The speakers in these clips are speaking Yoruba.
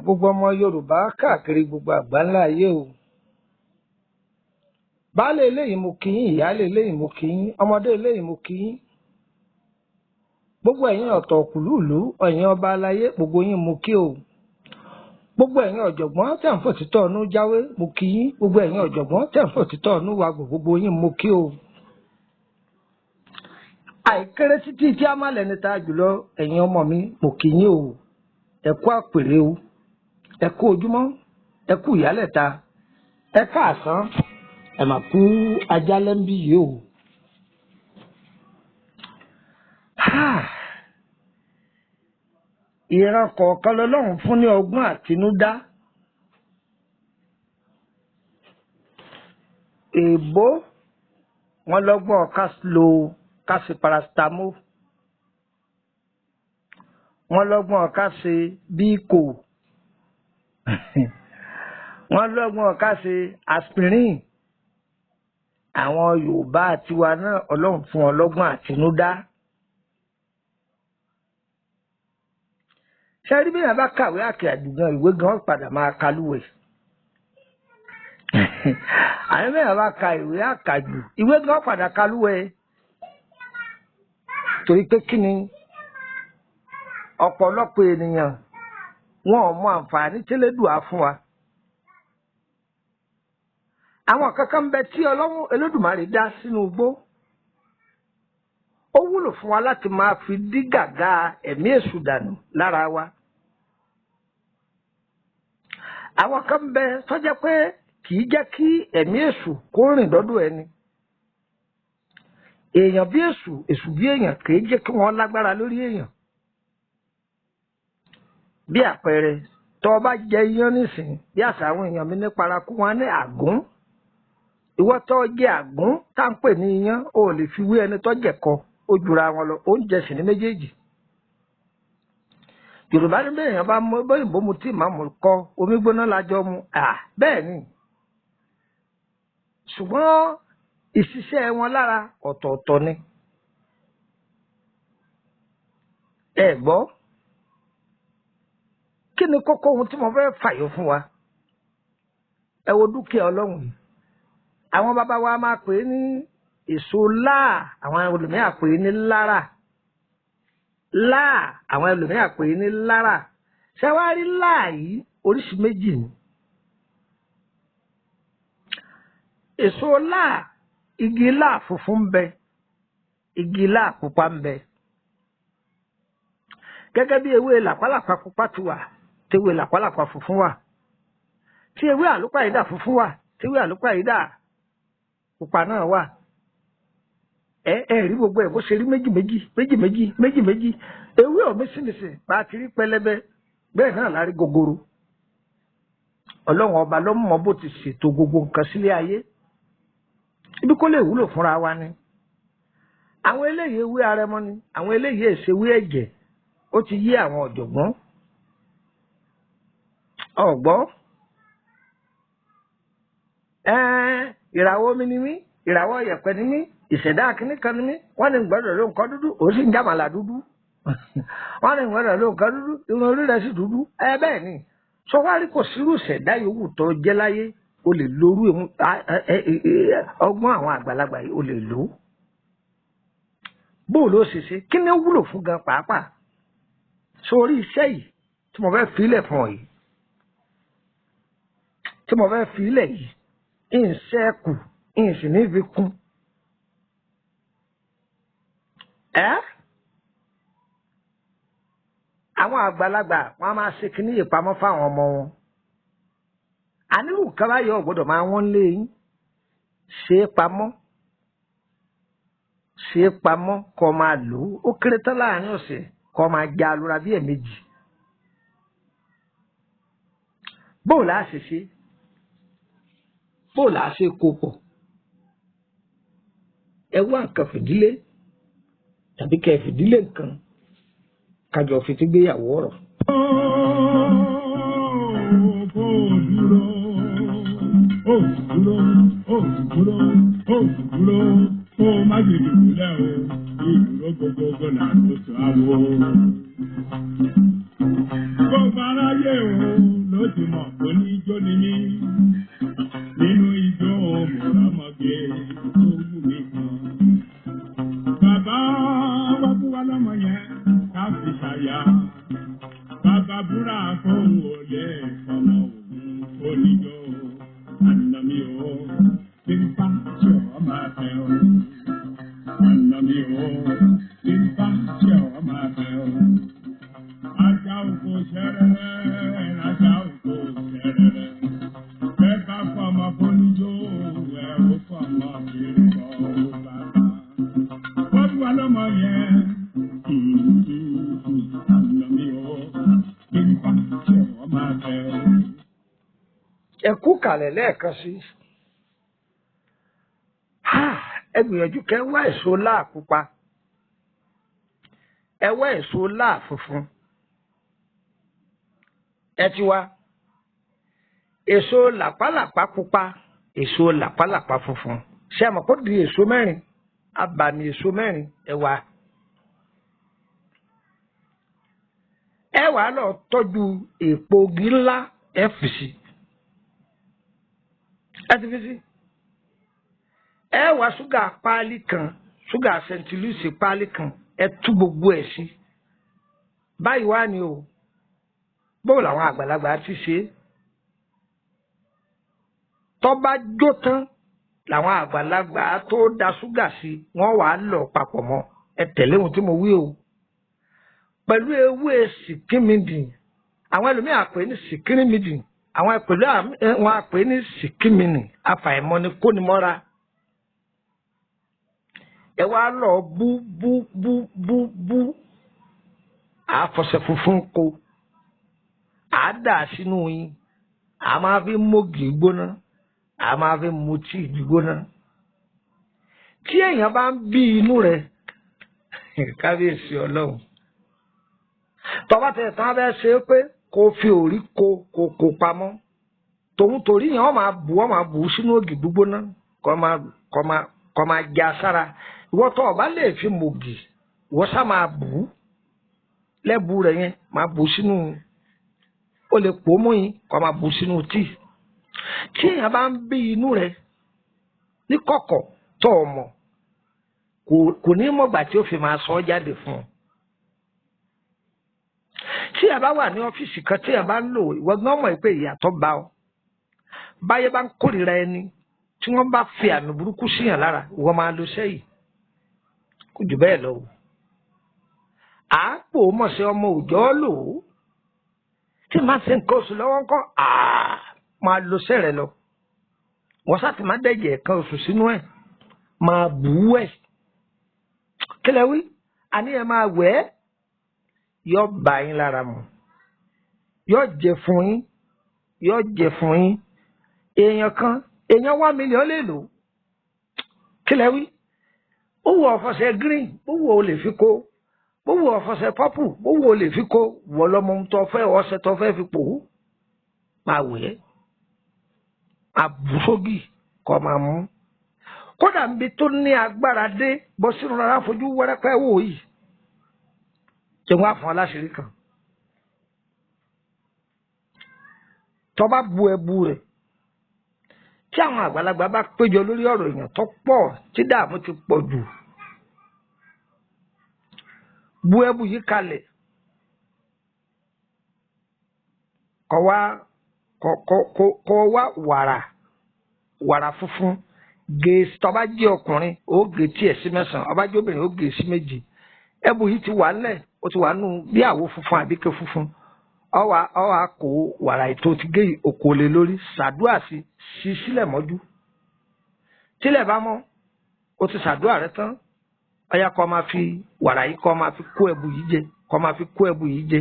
Gbogbo ọmọ Yorùbá káàkiri gbogbo àgbáńlá ayé o. Baálé eléyìí mo kí yín, ìyáálé eléyìí mo kí yín, ọmọdé eléyìí mo kí yín. Gbogbo ẹ̀yin ọ̀tọ̀ kùlùlù, ẹ̀yin ọba aláyé, gbogbo yín mo kí o. Gbogbo ẹ̀yin ọ̀jọ̀gbọ́n tẹ́ ń fòtítọ́ ọ̀nù jáwé mo kí yín. Gbogbo ẹ̀yin ọ̀jọ̀gbọ́n tẹ́ ń fòtítọ́ ọ̀nù wàgbò, gbogbo yín mo kí o. Àìkéré títí tí a má lẹ́ni tá jùlọ ẹ̀yin ọmọ mi mo kí yín o. Ẹ kú àpèrè o. Ẹ kú ojúmọ́, ẹ kú ìyálẹ̀ta, ẹ káàsán, ẹ mà kú ajálẹ́ ń bí yìí o. Ìran kọ̀ọ̀kan lọ́lọ́run fún ní ọgbọ́n àtinúdá. Èèbó wọn lọ́gbọ́n ká ṣe paracetamol. Wọn lọ́gbọ́n ká ṣe bíkò. Wọ́n lọ́gbọ́n ká ṣe aspirin. Àwọn Yorùbá tiwa náà Ọlọ́run fún wọn lọ́gbọ́n àtinúdá. Ṣé rí bí èèyàn bá kàwé àkàjù gan ìwé gan padà máa kalúwẹ̀. Àyè bí èèyàn bá ka ìwé àkàjù ìwé gan padà kalúwẹ̀. Torí pé kí ni ọ̀pọ̀lọpọ̀ ènìyàn wọn ò mọ àǹfààní tẹ́lẹ̀dùá fún wa. Àwọn kankan ń bẹ tí Ọlọ́run Olódùmarè dá sínú igbó. Ó wúlò fún wa láti máa fi dí gàgá ẹ̀mí èṣù dànù lára wa. Àwọn kan ń bẹ tó jẹ́ pé kì í jẹ́ kí ẹ̀mí èṣù kó rìn dọ́dọ̀ ẹni. Èèyàn bí èṣù, èṣù bí èèyàn kì í jẹ́ kí wọ́n lágbára lórí èèyàn. Bí àpẹẹrẹ tó bá jẹ iyán nísìn bí àṣà àwọn èèyàn mi ní paraku wọn ní àgún. Ìwọ tó jẹ àgún tá ń pè ní iyán o lè fi wé ẹni tó jẹ̀kọ ó jura wọn lọ oúnjẹ sì ní méjèèjì. Yorùbá ní bẹ́ẹ̀ èèyàn bá mú bóyìnbó mu tí màá mú kọ omi gbóná lájọ mu bẹ́ẹ̀ ni. Ṣùgbọ́n ìṣiṣẹ́ wọn lára ọ̀tọ̀ọ̀tọ̀ ni. Ẹ gbọ́. Kí ni kókó ohun tí mo fẹ́ fàyọ fún wa? Ẹ wo dúkìá Ọlọ́run yìí. Àwọn bàbá wa máa pè é ní èso láà, àwọn ẹlòmíràn pè é ní lára. Láà, àwọn ẹlòmíràn pè é ní lára. Ṣé wàá rí láà yìí oríṣi méjì ni? Èso láà, igi láà funfun ń bẹ, igi láà pupa ń bẹ. Gẹ́gẹ́ bí ewé làpálàpá pupa ti wà, tí ewé làpálàpá funfun wà. Tí ewé àlùpàyídà funfun wà, tí ewé àlùpàyídà pupa náà wà. Ẹ rí gbogbo ẹ̀ bó ṣe rí méjì. Ewé òmísìmísì bá ti rí pẹlẹbẹ, bẹ́ẹ̀ náà la rí gogoro. Ọlọ́run ọba ló mọ̀ bó ti ṣètò gbogbo nǹkan sílé ayé. Ibi kó lè wúlò fúnra wa ni. Àwọn eléyìí ewé arẹmọ ni, àwọn eléyìí èsewé ẹ̀jẹ̀. ó ti yé àwọn ọ̀jọ̀gbọ́n ọ̀gbọ́n ìràwọ̀ omi ni mí ìràwọ̀ yẹ̀pẹ̀ ni mí ìṣẹ̀dá akínní kan ni mí wọ́n ní gbọ́dọ̀ ló nǹkan dúdú ó sì ń jàmàlà dúdú wọ́n ní gbọ́dọ̀ ló nǹkan dúdú irun orí rẹ̀ sì dúdú bẹ́ẹ̀ ni sọ wá rí kò sírú ìṣẹ̀dá yòówù tó jẹ́ láyé o lè lórú ọgbọ́n àwọn àgbàlagbà yìí o lè lò ó bóò ló ṣe ṣe kí ni ó wúlò fún gan pàápàá sórí iṣẹ́ yìí tí mo fẹ́ filẹ̀ fún ọ yìí tí mo fẹ́ filẹ̀ yìí ìṣẹ́kù ìsìn ní fi kún àwọn àgbàlagbà wọn a máa ṣe kíní ìpamọ́ fáwọn ọmọ wọn àníwò kan báyọ̀ gbọ́dọ̀ máa wọ́n lé yín ṣe é pamọ́ kó máa lò ó kéré tán láàrin ọ̀sẹ̀ kó máa já lura bí ẹ̀ẹ̀mejì bóò láà ṣe ṣe bóò láà ṣe kó pọ̀ ẹ wá nǹkan fìdílé tàbí kẹ́ fìdílé nǹkan kájọ fi ti gbéyàwó ọ̀rọ̀. Ó má gbèdè kúlẹ̀ o, ìdúró gbogbogbò là ló sọ àwọ̀. Gbogbo aráyé o ló ti mọ̀ pé níjó ni mí. Nínú ijó mọ̀rọ́mọ́gé tó wù mí kan. Bàbá wa bú wa lọ́mọ yẹn ká fi ṣàyà. Bàbá búra fóun ò lè sọmọ òun oníjó. Àná mi ò bí n bá tí ọ̀ máa fẹ́ o. Àná mi ò bí n bá tí ọ̀ máa fẹ́ o. Ajá òkò ṣẹrẹrẹ, ajá òkò ṣẹrẹrẹ. Bẹ́ẹ̀ bá fọmọ fóníjó, ẹ̀ ó fọmọ kiri bọ̀ ó bàbá. Wọ́n bí wa lọ́mọ yẹn. Àná mi ò bí n bá tí ọ̀ máa fẹ́ o. Ẹ kú kàlẹ̀ lẹ́ẹ̀kan sí. Ẹ gbìyànjú kẹ́ wá èso láà pupa ẹ wá èso láà funfun ẹ ti wá èso làpálàpá pupa èso làpálàpá funfun ṣé àmọ́ kó di èso mẹ́rin abàmì èso mẹ́rin ẹ wá ẹ wá lọ tọ́jú èpo ogi ńlá ẹ fi sí ẹ ti fi sí. Ẹ wá ṣúgà páálí kan ṣúgà sẹńtìlúùsì páálí kan ẹ tú gbogbo ẹ̀ sí báyìí wá ni o bó làwọn àgbàlagbà ti ṣe tó bá jó tán làwọn àgbàlagbà tó da ṣúgà sí wọ́n wàá lọ papọ̀ mọ́ ẹ tẹ̀lé ohun tí mo wí o pẹ̀lú ewé sìkímìdì àwọn ẹlòmíà pè ní sìkírímìdì àwọn pẹ̀lú àwọn pè ní sìkímìnì afàìmọ̀ ni kó ni mọ́ra. Ẹ wá lọ bú àfọ̀sẹ̀ funfun kó àádà sínú yín a máa fi mógì gbóná a máa fi mu tíì gbígbóná tí èèyàn bá ń bí inú rẹ̀ kábíyèsí Ọlọ́run tọ́ba tẹ̀ tán abẹ́ ṣe é pé kó fi òrí kó pamọ́ tòun torí yẹn wọ́n máa bù sínú ògì gbígbóná kọ́ máa já sára. Ìwọ tó ọba lè fi mògì ìwọ sá máa bù ú lẹ́bù rẹ̀ yẹn máa bù sínú ó lè pò mú yín kó máa bù sínú tíì tí èèyàn bá ń bí inú rẹ̀ ní kọ̀kọ̀ tó o mọ̀ kò ní mọ̀gbà tí ó fi máa sọ ọ́ jáde fún un. Tí a bá wà ní ọ́fíìsì kan tí a bá ń lò ìwọ gbọ́n mọ̀ pé ìyàtọ̀ bá ọ báyé bá ń kórìíra ẹni tí wọ́n bá fi àmì burúkú síyàn lára ìwọ máa lo sẹ́yìn kò jù bẹ́ẹ̀ lọ. Àápò mọ̀ṣẹ́ ọmọ òòjọ́ lò ó tí máa ṣe nǹkan oṣù lọ́wọ́ ńkọ́ máa lo sẹ́rẹ̀ lọ. Wọ́n sá ti máa dẹ̀jẹ̀ kan oṣù sínú ẹ̀ máa bù ú ẹ̀. Kílẹ̀ wí àní ẹ máa wẹ̀ ẹ́ yọ bá yín lára mu yọ jẹ fún yín yọ jẹ fún yín èèyàn 1 million lè lò kílẹ̀ wí ó wọ ọ̀fọ̀sẹ̀ green ó wọ o lè fi kó bówó ọ̀fọ̀sẹ̀ pọ́pù bówó lè fi kó wọ́ lọ́mọ tó fẹ́ ọṣẹ tó fẹ́ fi pò ó máa wẹ̀ ẹ́ àbùsọ́gì kọ́ máa mú kódà níbi tó ní agbára dé bọ́ sínú rárá fojú wẹ́rẹ́pẹ́ wò yìí ṣé wọ́n á fún aláṣẹ́rí kan tó bá bu ẹbu rẹ̀ tí àwọn àgbàlagbà bá péjọ lórí ọ̀rọ̀ èèyàn tó pọ̀ tí dààmú ti pọ̀ jù bu ẹbu yìí kalẹ̀ kọ́ wá wàrà funfun gèsì tó bá jẹ́ ọkùnrin ó gè tiẹ̀ sí mẹ́sàn-án ó bá jẹ́ obìnrin ó gè sí méjì ẹbu yìí ti wà ńlẹ̀ ó ti wà nù bí àwo funfun àbíké funfun ọwà kó wàrà ètò ti gé òkòlè lórí ṣàdúrà sí sílẹ̀ mọ́jú tílẹ̀ bá mọ́ ó ti ṣàdúrà rẹ tán ọyá kó máa fi wàrà yìí kó máa fi kó ẹbu yìí jẹ kó máa fi kó ẹbu yìí jẹ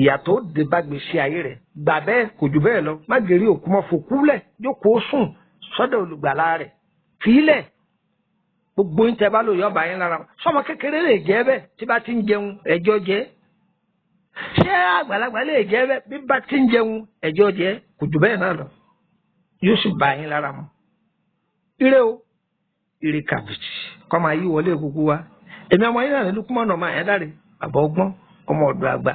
ìyàtọ̀ dé bá gbèsè ayé rẹ̀ gbà bẹ́ẹ̀ kò jù bẹ́ẹ̀ lọ má gèrè òkú mọ́ fòkúlẹ̀ jókòó sùn sọ́dọ̀ olùgbàlà rẹ̀ fílẹ̀ gbogbo ń tẹ́ bá lò yọ̀ọ̀bà yín lára sọmọ kékeré lè jẹ́ bẹ́ẹ̀ tí bá ti ń jẹun ẹjọ́ jẹ́ ṣé àgbàlagbà lè jẹ́ bẹ́ẹ̀ bí bá ti ń jẹun ẹjọ́ jẹ́ kò jù bẹ́ẹ̀ náà lọ yóò sì bá yín lára mu ire o ire kàbìtì kọ́ máa yí wọlé gbogbo wa èmi ọmọ yín náà ní Lukumanu ọmọ àyàn dáre bàbá ọgbọ́n ọmọ ọ̀dọ̀ àgbà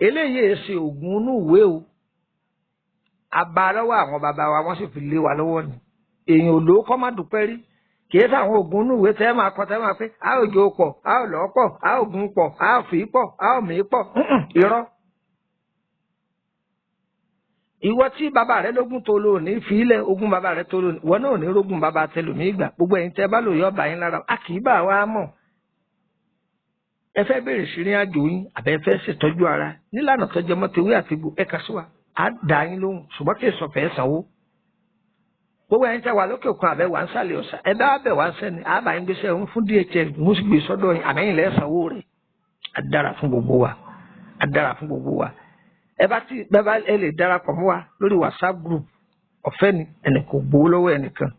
eléyìí èsì ògùn inú ìwé o abá lọ́wọ́ àwọn bàbá wa wọ́n sì fi lé wa lọ́wọ́ ni èèyàn ò lówó kọ́ má dúpẹ́ rí kìí sáwọn ògùn inú ìwé tẹ́ máa kọ́ tẹ́ máa pé a ò jò pọ̀ a ò lọ́ pọ̀ a ò gùn pọ̀ a ò fi pọ̀ a ò mí pọ̀ irọ́. ìwọ tí bàbá rẹ lógún tó lò ní fi ilẹ̀ ogún bàbá rẹ tó lò ní ìwọ náà ò ní rógún bàbá tẹlòmí gbà gbogbo ẹ̀yin tẹ́ bá lò yọ ọba yín lára a kì í bá wa mọ̀ ẹ fẹ́ bẹ̀rẹ̀ sí rìn àjò yín àbẹ́ fẹ́ ṣètọ́jú ara nílànà tó jẹ mọ́ tewé àti egbò ẹ̀ka sí wa á dá yín lóhùn ṣùgbọ́n kì í sọ fẹ́ sanwó gbogbo ẹ̀yin tẹ́ wà lókè òkun àbẹ́ wà ń sàlẹ̀ ọ̀sà ẹ bá bẹ̀ wá sẹ́ni àbá yín gbéṣẹ́ ń fún DHL ń sì gbé sọ́dọ̀ yín àmẹ́yìn lẹ́ sanwó rẹ̀ á dára fún gbogbo wa á dára fún gbogbo wa ẹ bá ẹ lè darapọ̀ mọ́ wa lórí WhatsApp group ọ̀fẹ́ ni ẹnì kò gbowó lọ́wọ́ ẹnìkan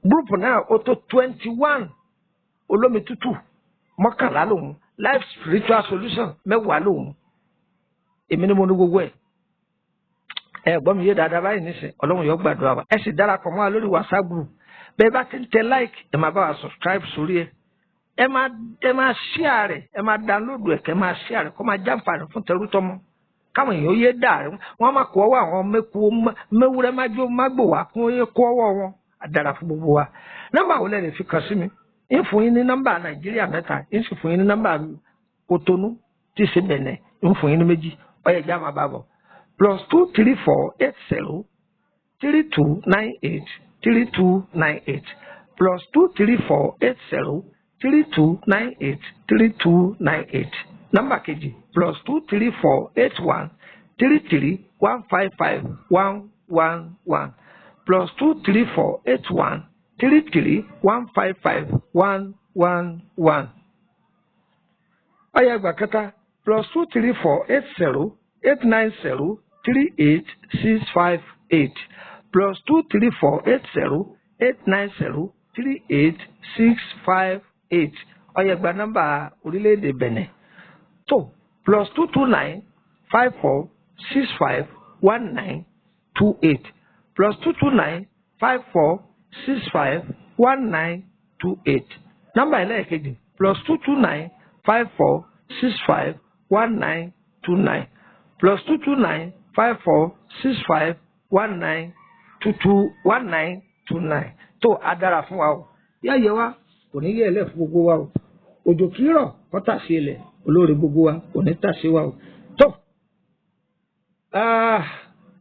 group náà ó tó 21 olómi tútù 11 lòun life spiritual solution 10 lòun èmi ni mo ní gbogbo ẹ gbọ́ mi yé dáadáa báyìí nísìn ọlọ́run yóò gbàdúrà wa ẹ sì darapọ̀ mọ́ wa lórí WhatsApp group bẹ́ẹ̀ bá ti ń tẹ like ẹ máa bá wa subscribe sórí ẹ máa share rẹ̀ ẹ máa download ẹ̀ kẹ́ máa share rẹ̀ kó máa jàǹfààní fún tẹrú tọmọ káwọn èèyàn yé dà rẹ̀ wọ́n máa kó ọwọ́ àwọn mẹ́wúrẹ́ májó mágbò wá kó yẹ kó ọwọ́ wọn àdàrà fún gbogbo wa nọ́mbà wo lẹ lè fi kàn sí mi ń fún yín ní nọ́mbà Nàìjíríà 3 ń sì fún yín ní nọ́mbà Kotonu tí ṣe Benin ń fún yín ní 2 ọyẹ ìjà máa bá bọ̀ +23480 3298 3298 +23480 3298 3298 nọ́mbà kejì +23481 33 155 111 +23481 33 155 111 ọyẹ ìgbà kẹta +23480 890 38658 +23480 890 38658 ọyẹ gba nọ́mbà orílẹ̀-èdè Benin tó +229 54 65 1928 +229 54 65 1928 nọ́mbà ẹlẹ́ẹ̀kejì +229 54 65 1929 +229 54 65 1929 tó a dára fún wa o yá yẹ wa kò ní yẹ ẹlẹ́ fún gbogbo wa o òjò kì í rọ̀ kó tà sí ilẹ̀ olóore gbogbo wa kò ní tà sí wa o tó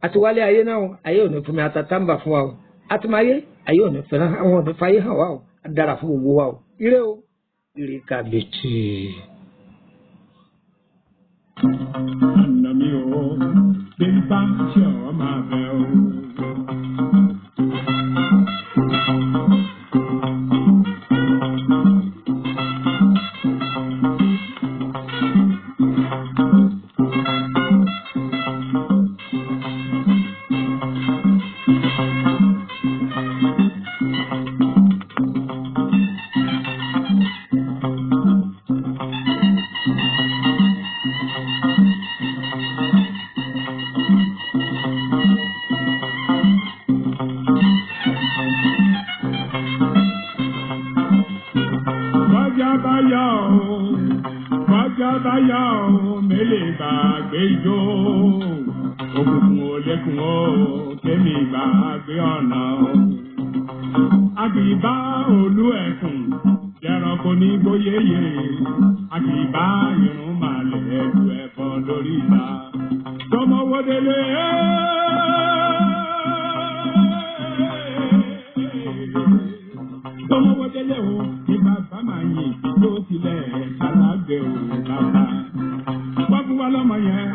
àti wálé ayé náà ayé ò ní fún mi àtàtàǹbà fún wa o àti máa yé ayé ò ní fẹ́ràn àwọn ò ní fàyè hàn wa o a dára fún gbogbo wa o ire o ire kàbìtì. Ànàmí o, bí n bá ṣe ọ̀ máa bẹ̀ o. ọjọ́ bá yọ ọ́ mélèé gbàgbé ijó òkùnkùn ò lékun ó kémi gbàgbé ọ̀nà. Àkìbá olú ẹ̀kùn jẹranko ní gbóyèyè àkìbá irun màlẹ̀ ẹ̀dù ẹ̀fọ́ lórí ìta. Tọmọwọ́ délé tọmọwọ́ délé o ní bàbá máa yìn tó tilẹ̀ ṣàlágbé o bàbá. Wọ́n fún wa lọ́mọ yẹn